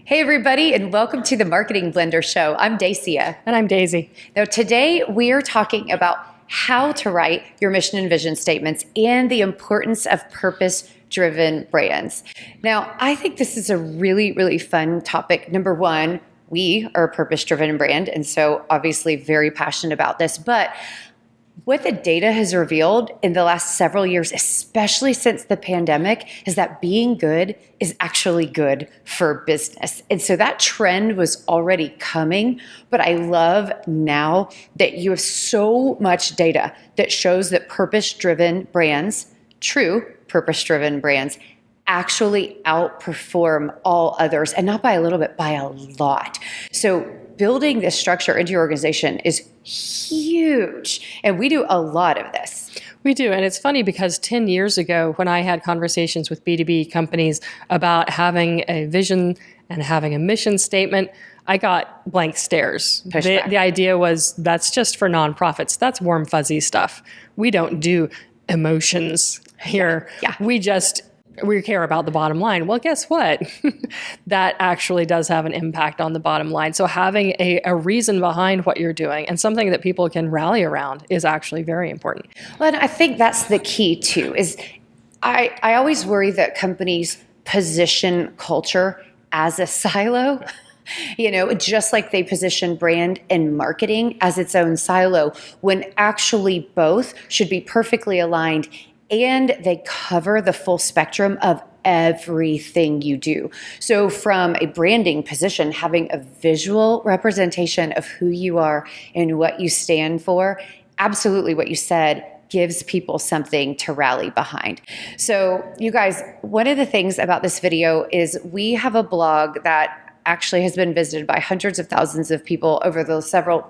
Hey, everybody, and welcome to the Marketing Blender Show. I'm Dacia. And I'm Daisy. Now, today we are talking about how to write your mission and vision statements and the importance of purpose-driven brands. Now, I think this is a really, really fun topic. Number one, we are a purpose-driven brand, and so obviously very passionate about this. But what the data has revealed in the last several years, especially since the pandemic, is that being good is actually good for business. And so that trend was already coming, but I love now that you have so much data that shows that purpose-driven brands, true purpose-driven brands, actually outperform all others, and not by a little bit, by a lot. So building this structure into your organization is huge, and we do a lot of this. We do, and it's funny because 10 years ago, when I had conversations with B2B companies about having a vision and having a mission statement, I got blank stares. The idea was, that's just for nonprofits. That's warm, fuzzy stuff. We don't do emotions here. Yeah. We care about the bottom line. Well, guess what? That actually does have an impact on the bottom line. So having a reason behind what you're doing and something that people can rally around is actually very important. Well, and I think that's the key too, is I always worry that companies position culture as a silo. You know, just like they position brand and marketing as its own silo, when actually both should be perfectly aligned and they cover the full spectrum of everything you do. So from a branding position, having a visual representation of who you are and what you stand for, absolutely what you said, gives people something to rally behind. So you guys, one of the things about this video is we have a blog that actually has been visited by hundreds of thousands of people over the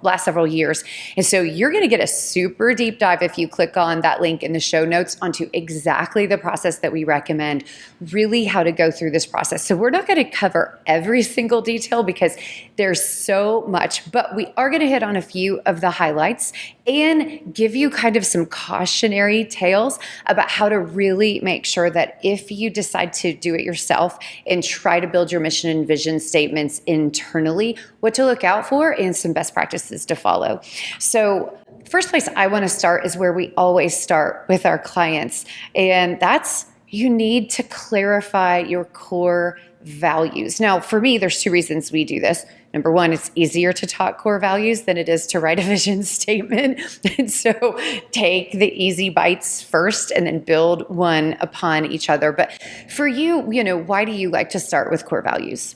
last several years. And so you're going to get a super deep dive if you click on that link in the show notes onto exactly the process that we recommend, really how to go through this process. So we're not going to cover every single detail because there's so much, but we are going to hit on a few of the highlights and give you kind of some cautionary tales about how to really make sure that if you decide to do it yourself and try to build your mission and vision statements internally, what to look out for and some best practices to follow. So first place I want to start is where we always start with our clients, and that's you need to clarify your core values. Now, for me, there's two reasons we do this. Number one, it's easier to talk core values than it is to write a vision statement. And so take the easy bites first and then build one upon each other. But for you, why do you like to start with core values?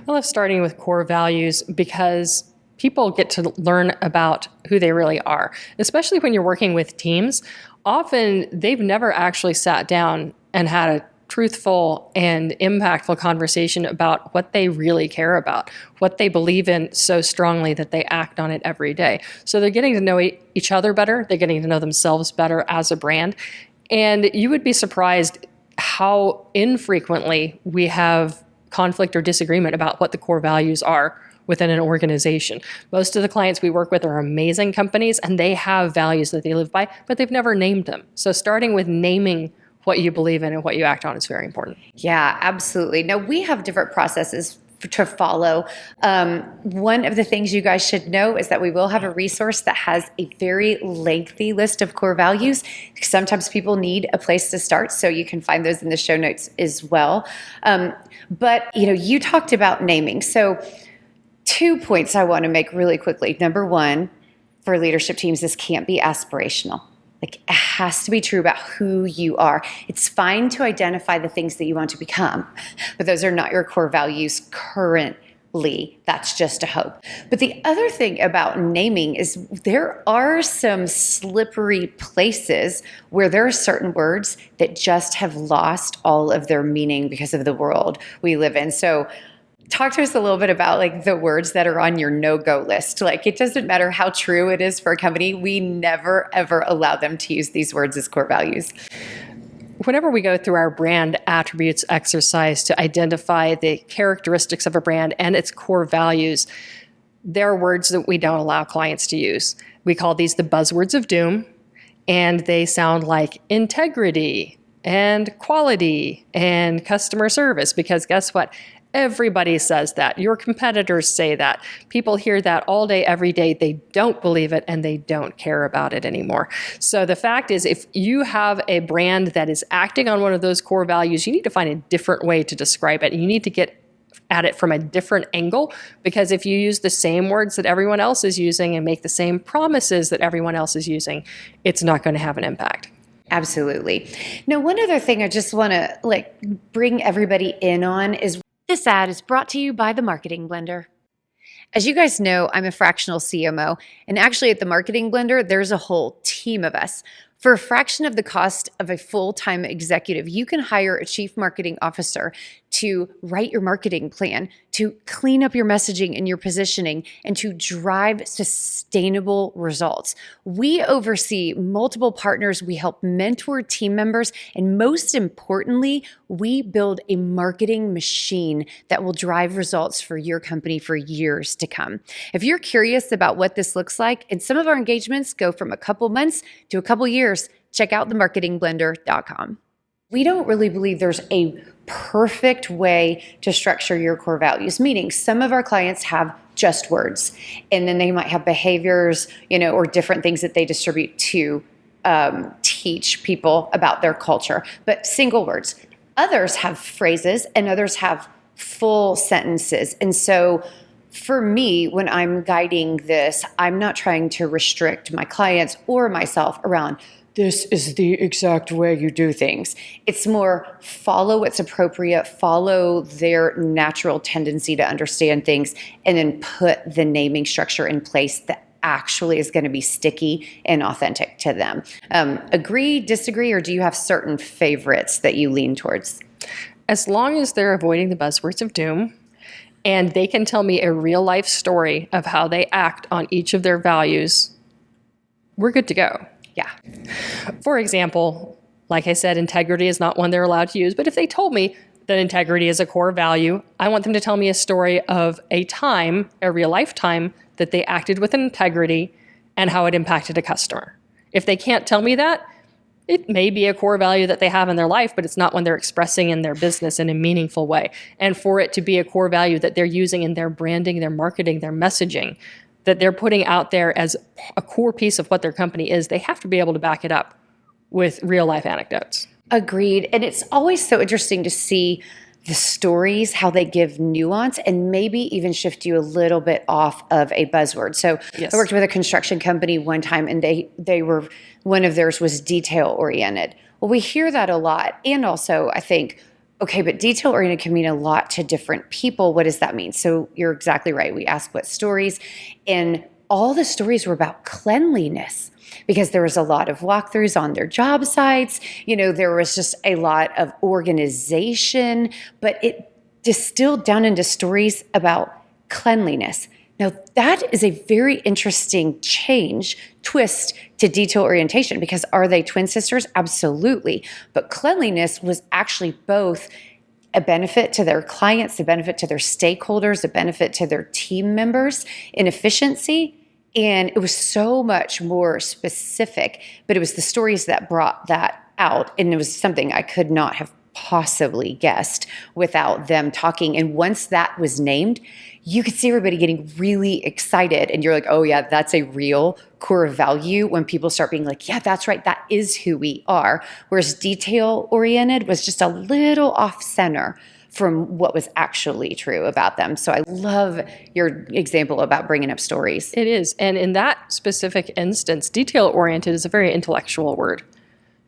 I love starting with core values because people get to learn about who they really are, especially when you're working with teams. Often they've never actually sat down and had a truthful and impactful conversation about what they really care about, what they believe in so strongly that they act on it every day. So they're getting to know each other better. They're getting to know themselves better as a brand. And you would be surprised how infrequently we have conflict or disagreement about what the core values are within an organization. Most of the clients we work with are amazing companies and they have values that they live by, but they've never named them. So starting with naming what you believe in and what you act on is very important. Yeah, absolutely. Now, we have different processes to follow. One of the things you guys should know is that we will have a resource that has a very lengthy list of core values. Sometimes people need a place to start, so you can find those in the show notes as well. But you talked about naming. So 2 points I want to make really quickly. Number one, for leadership teams, this can't be aspirational. Like, it has to be true about who you are. It's fine to identify the things that you want to become, but those are not your core values currently. That's just a hope. But the other thing about naming is there are some slippery places where there are certain words that just have lost all of their meaning because of the world we live in. So talk to us a little bit about the words that are on your no-go list. It doesn't matter how true it is for a company. We never, ever allow them to use these words as core values. Whenever we go through our brand attributes exercise to identify the characteristics of a brand and its core values, there are words that we don't allow clients to use. We call these the buzzwords of doom, and they sound like integrity and quality and customer service, because guess what? Everybody says that. Your competitors say that. People hear that all day, every day. They don't believe it and they don't care about it anymore. So the fact is, if you have a brand that is acting on one of those core values, you need to find a different way to describe it. You need to get at it from a different angle, because if you use the same words that everyone else is using and make the same promises that everyone else is using, it's not going to have an impact. Absolutely. Now, one other thing I just want to bring everybody in on is this ad is brought to you by the Marketing Blender. As you guys know, I'm a fractional CMO, and actually at the Marketing Blender, there's a whole team of us. For a fraction of the cost of a full-time executive, you can hire a chief marketing officer to write your marketing plan, to clean up your messaging and your positioning, and to drive sustainable results. We oversee multiple partners, we help mentor team members, and most importantly, we build a marketing machine that will drive results for your company for years to come. If you're curious about what this looks like, and some of our engagements go from a couple months to a couple years, check out themarketingblender.com. We don't really believe there's a perfect way to structure your core values, meaning some of our clients have just words, and then they might have behaviors, or different things that they distribute to teach people about their culture, but single words. Others have phrases and others have full sentences. And so for me, when I'm guiding this, I'm not trying to restrict my clients or myself around this is the exact way you do things. It's more follow what's appropriate, follow their natural tendency to understand things, and then put the naming structure in place that actually is going to be sticky and authentic to them. Agree, disagree, or do you have certain favorites that you lean towards? As long as they're avoiding the buzzwords of doom, and they can tell me a real life story of how they act on each of their values, we're good to go. Yeah. For example, like I said, integrity is not one they're allowed to use, but if they told me that integrity is a core value, I want them to tell me a story of a time, a real life time, that they acted with integrity and how it impacted a customer. If they can't tell me that, it may be a core value that they have in their life, but it's not one they're expressing in their business in a meaningful way. And for it to be a core value that they're using in their branding, their marketing, their messaging, that they're putting out there as a core piece of what their company is, they have to be able to back it up with real life anecdotes. Agreed. And it's always so interesting to see the stories, how they give nuance and maybe even shift you a little bit off of a buzzword. So Yes. I worked with a construction company one time, and they were, one of theirs was detail oriented. Well, we hear that a lot. And also I think, okay, but detail oriented can mean a lot to different people. What does that mean? So you're exactly right. We asked what stories, and all the stories were about cleanliness, because there was a lot of walkthroughs on their job sites. There was just a lot of organization, but it distilled down into stories about cleanliness. Now, that is a very interesting twist to detail orientation, because are they twin sisters? Absolutely. But cleanliness was actually both a benefit to their clients, a benefit to their stakeholders, a benefit to their team members in efficiency. And it was so much more specific, but it was the stories that brought that out. And it was something I could not have possibly guessed without them talking. And once that was named, you could see everybody getting really excited. And you're like, oh yeah, that's a real core value when people start being like, yeah, that's right, that is who we are. Whereas detail oriented was just a little off center from what was actually true about them. So I love your example about bringing up stories. It is. And in that specific instance, detail-oriented is a very intellectual word.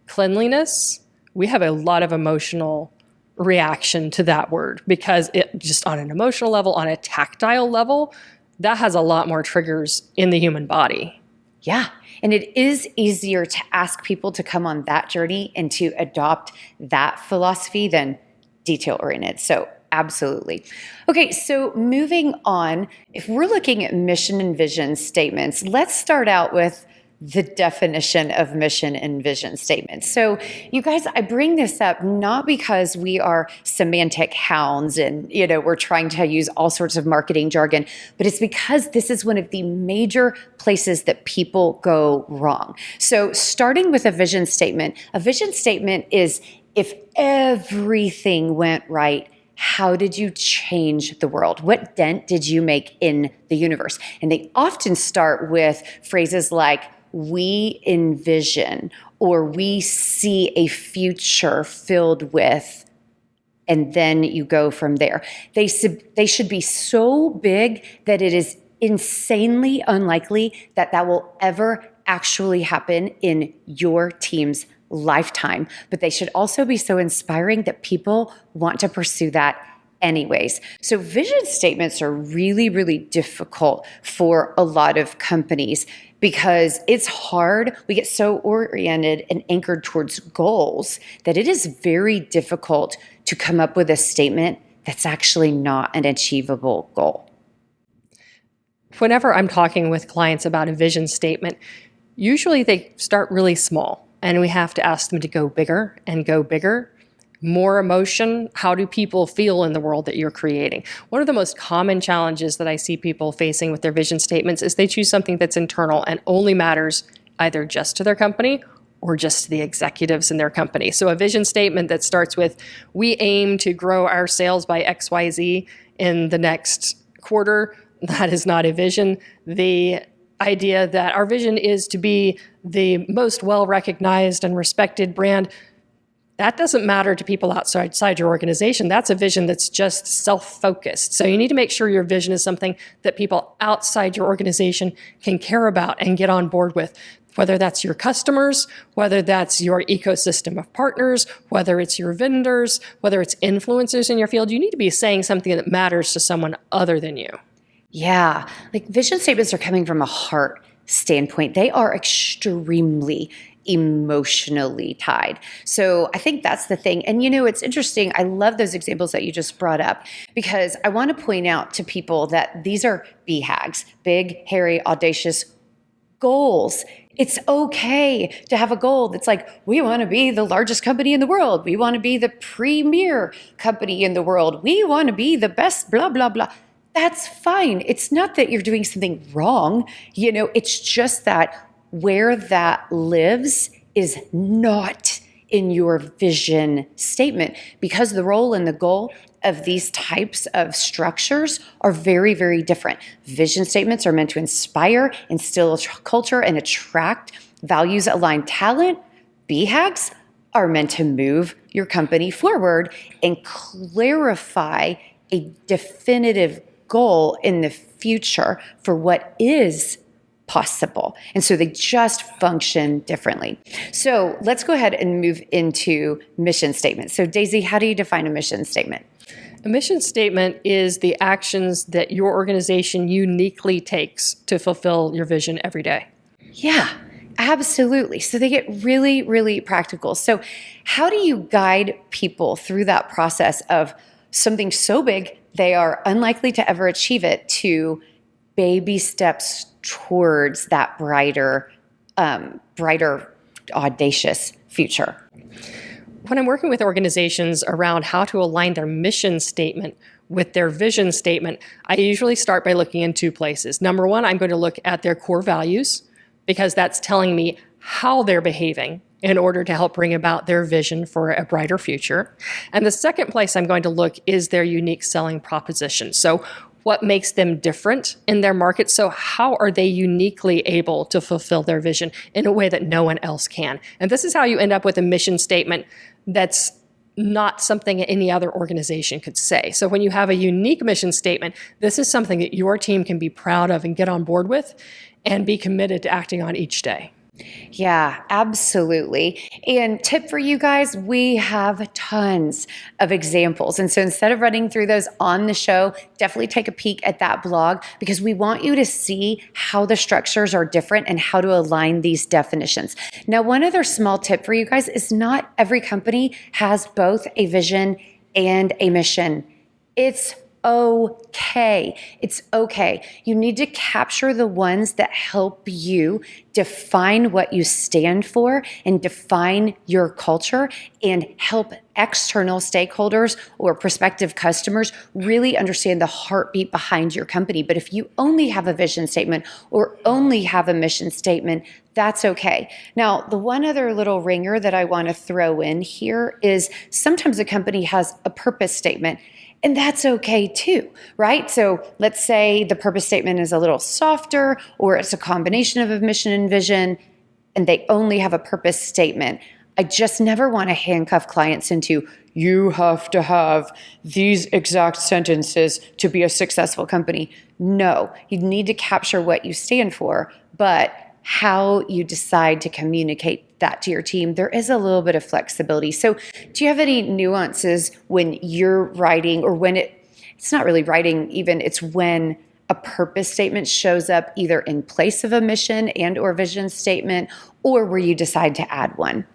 Cleanliness, we have a lot of emotional reaction to that word, because it just on an emotional level, on a tactile level, that has a lot more triggers in the human body. Yeah. And it is easier to ask people to come on that journey and to adopt that philosophy than detail-oriented. So absolutely. Okay, so moving on, if we're looking at mission and vision statements, let's start out with the definition of mission and vision statements. So you guys, I bring this up not because we are semantic hounds and, we're trying to use all sorts of marketing jargon, but it's because this is one of the major places that people go wrong. So starting with a vision statement is if everything went right, how did you change the world? What dent did you make in the universe? And they often start with phrases like, we envision, or we see a future filled with, and then you go from there. They should be so big that it is insanely unlikely that that will ever actually happen in your team's lifetime. But they should also be so inspiring that people want to pursue that anyways. So vision statements are really, really difficult for a lot of companies because it's hard. We get so oriented and anchored towards goals that it is very difficult to come up with a statement that's actually not an achievable goal. Whenever I'm talking with clients about a vision statement, usually they start really small and we have to ask them to go bigger and go bigger. More emotion. How do people feel in the world that you're creating? One of the most common challenges that I see people facing with their vision statements is they choose something that's internal and only matters either just to their company or just to the executives in their company. So a vision statement that starts with, we aim to grow our sales by XYZ in the next quarter, that is not a vision. The idea that our vision is to be the most well-recognized and respected brand, that doesn't matter to people outside your organization. That's a vision that's just self-focused. So you need to make sure your vision is something that people outside your organization can care about and get on board with, whether that's your customers, whether that's your ecosystem of partners, whether it's your vendors, whether it's influencers in your field. You need to be saying something that matters to someone other than you. Yeah, like vision statements are coming from a heart standpoint. They are extremely emotionally tied. So I think that's the thing. And it's interesting. I love those examples that you just brought up because I want to point out to people that these are BHAGs, big, hairy, audacious goals. It's okay to have a goal that's like, we want to be the largest company in the world. We want to be the premier company in the world. We want to be the best, blah, blah, blah. That's fine. It's not that you're doing something wrong. It's just that where that lives is not in your vision statement because the role and the goal of these types of structures are very, very different. Vision statements are meant to inspire, instill culture, and attract values-aligned talent. BHAGs are meant to move your company forward and clarify a definitive goal in the future for what is possible. And so they just function differently. So let's go ahead and move into mission statements. So Daisy, how do you define a mission statement? A mission statement is the actions that your organization uniquely takes to fulfill your vision every day. Yeah, absolutely. So they get really, really practical. So how do you guide people through that process of something so big they are unlikely to ever achieve it to baby steps towards that brighter, audacious future? When I'm working with organizations around how to align their mission statement with their vision statement, I usually start by looking in two places. Number one, I'm going to look at their core values because that's telling me how they're behaving in order to help bring about their vision for a brighter future. And the second place I'm going to look is their unique selling proposition. So what makes them different in their market? So how are they uniquely able to fulfill their vision in a way that no one else can? And this is how you end up with a mission statement that's not something any other organization could say. So when you have a unique mission statement, this is something that your team can be proud of and get on board with and be committed to acting on each day. Yeah, absolutely. And tip for you guys, we have tons of examples. And so instead of running through those on the show, definitely take a peek at that blog because we want you to see how the structures are different and how to align these definitions. Now, one other small tip for you guys is not every company has both a vision and a mission. It's okay. It's okay. You need to capture the ones that help you define what you stand for and define your culture and help external stakeholders or prospective customers really understand the heartbeat behind your company. But if you only have a vision statement or only have a mission statement, that's okay. Now, the one other little ringer that I want to throw in here is sometimes a company has a purpose statement. And that's okay too, right? So let's say the purpose statement is a little softer, or it's a combination of a mission and vision, and they only have a purpose statement. I just never want to handcuff clients into, you have to have these exact sentences to be a successful company. No, you need to capture what you stand for, but how you decide to communicate that to your team, there is a little bit of flexibility. So do you have any nuances when you're writing, or when it's not really writing even, it's when a purpose statement shows up either in place of a mission and or vision statement, or where you decide to add one?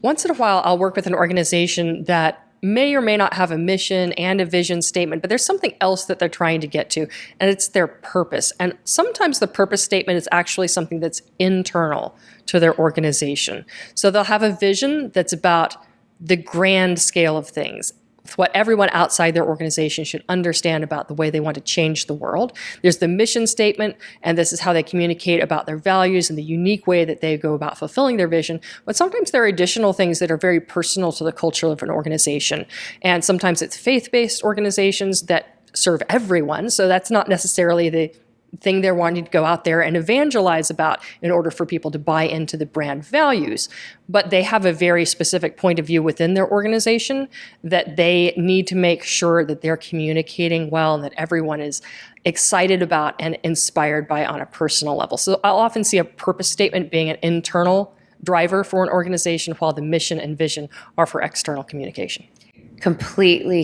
Once in a while, I'll work with an organization that may or may not have a mission and a vision statement, but there's something else that they're trying to get to, and it's their purpose. And sometimes the purpose statement is actually something that's internal to their organization. So they'll have a vision that's about the grand scale of things, what everyone outside their organization should understand about the way they want to change the world. There's the mission statement, and this is how they communicate about their values and the unique way that they go about fulfilling their vision. But sometimes there are additional things that are very personal to the culture of an organization. And sometimes it's faith-based organizations that serve everyone. So that's not necessarily the thing they're wanting to go out there and evangelize about in order for people to buy into the brand values. But they have a very specific point of view within their organization that they need to make sure that they're communicating well and that everyone is excited about and inspired by on a personal level. So I'll often see a purpose statement being an internal driver for an organization, while the mission and vision are for external communication. Completely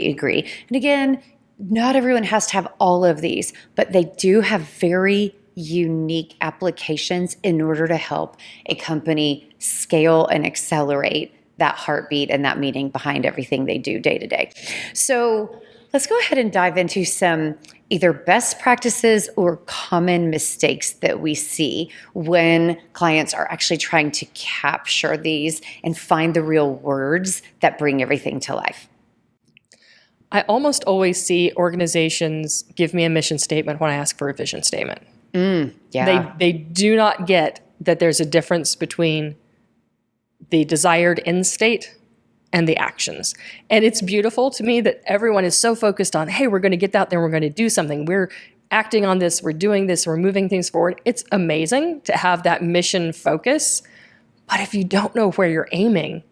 agree. And again, not everyone has to have all of these, but they do have very unique applications in order to help a company scale and accelerate that heartbeat and that meaning behind everything they do day to day. So let's go ahead and dive into some either best practices or common mistakes that we see when clients are actually trying to capture these and find the real words that bring everything to life. I almost always see organizations give me a mission statement when I ask for a vision statement. Yeah. They do not get that there's a difference between the desired end state and the actions. And it's beautiful to me that everyone is so focused on, hey, we're going to get out there, we're going to do something. We're acting on this, we're doing this, we're moving things forward. It's amazing to have that mission focus. But if you don't know where you're aiming,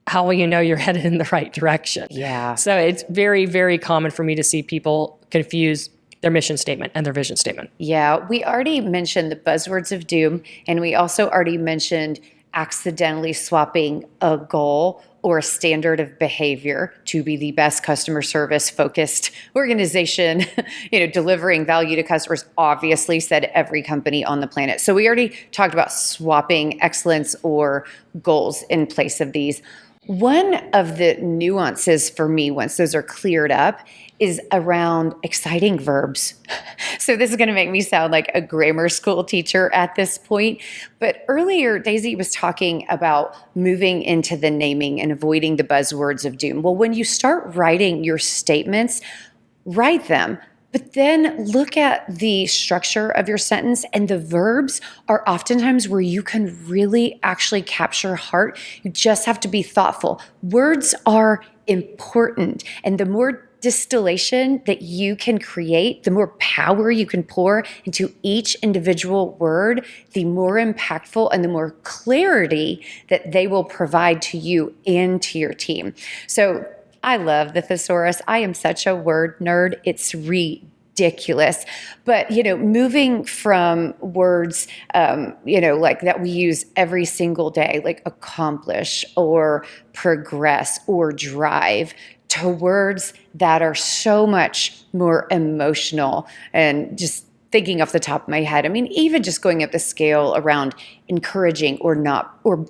how will you know you're headed in the right direction? Yeah. So it's very, very common for me to see people confuse their mission statement and their vision statement. Yeah, we already mentioned the buzzwords of doom, and we also already mentioned accidentally swapping a goal or a standard of behavior to be the best customer service focused organization, delivering value to customers, obviously said every company on the planet. So we already talked about swapping excellence or goals in place of these. One of the nuances for me, once those are cleared up, is around exciting verbs. So this is going to make me sound like a grammar school teacher at this point. But earlier, Daisy was talking about moving into the naming and avoiding the buzzwords of doom. Well, when you start writing your statements, write them. But then look at the structure of your sentence, and the verbs are oftentimes where you can really actually capture heart. You just have to be thoughtful. Words are important, and the more distillation that you can create, the more power you can pour into each individual word, the more impactful and the more clarity that they will provide to you and to your team. So I love the thesaurus. I am such a word nerd. It's ridiculous. But, moving from words, like that we use every single day, like accomplish or progress or drive, to words that are so much more emotional. And just thinking off the top of my head, even just going up the scale around encouraging or not, or,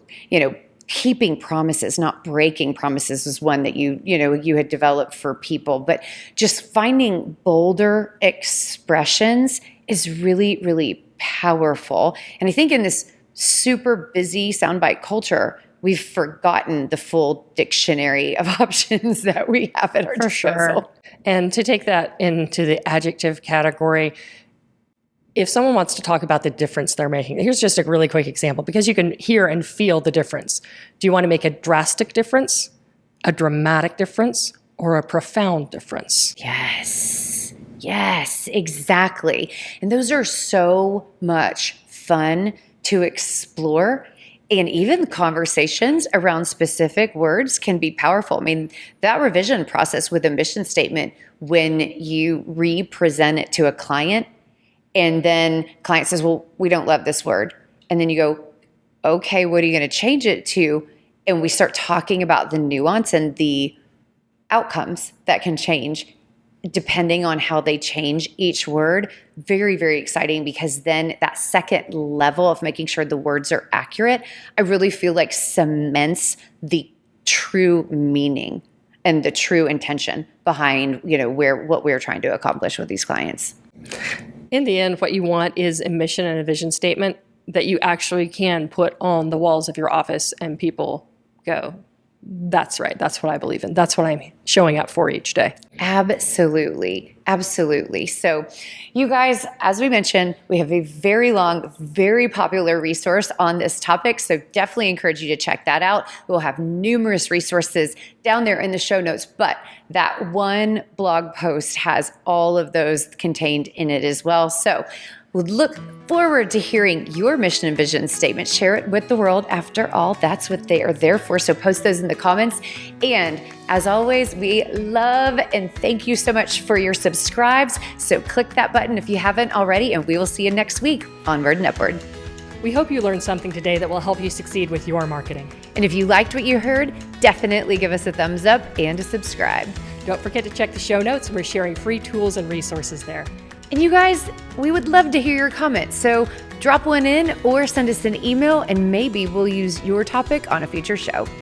keeping promises, not breaking promises, was one that you had developed for people. But just finding bolder expressions is really, really powerful. And I think in this super busy soundbite culture, we've forgotten the full dictionary of options that we have at our disposal. Sure. And to take that into the adjective category, if someone wants to talk about the difference they're making, here's just a really quick example because you can hear and feel the difference. Do you want to make a drastic difference, a dramatic difference, or a profound difference? Yes, exactly. And those are so much fun to explore. And even conversations around specific words can be powerful. I mean, that revision process with a mission statement, when you re-present it to a client, and then client says, well, we don't love this word. And then you go, okay, what are you going to change it to? And we start talking about the nuance and the outcomes that can change depending on how they change each word. Very, very exciting, because then that second level of making sure the words are accurate, I really feel like cements the true meaning and the true intention behind, what we're trying to accomplish with these clients. In the end, what you want is a mission and a vision statement that you actually can put on the walls of your office and people go, that's right. That's what I believe in. That's what I'm showing up for each day. Absolutely. So you guys, as we mentioned, we have a very long, very popular resource on this topic. So definitely encourage you to check that out. We'll have numerous resources down there in the show notes, but that one blog post has all of those contained in it as well. So would look forward to hearing your mission and vision statement. Share it with the world. After all, that's what they are there for. So post those in the comments. And as always, we love and thank you so much for your subscribes. So click that button if you haven't already, and we will see you next week. Onward and upward. We hope you learned something today that will help you succeed with your marketing. And if you liked what you heard, definitely give us a thumbs up and a subscribe. Don't forget to check the show notes. We're sharing free tools and resources there. And you guys, we would love to hear your comments. So drop one in or send us an email, and maybe we'll use your topic on a future show.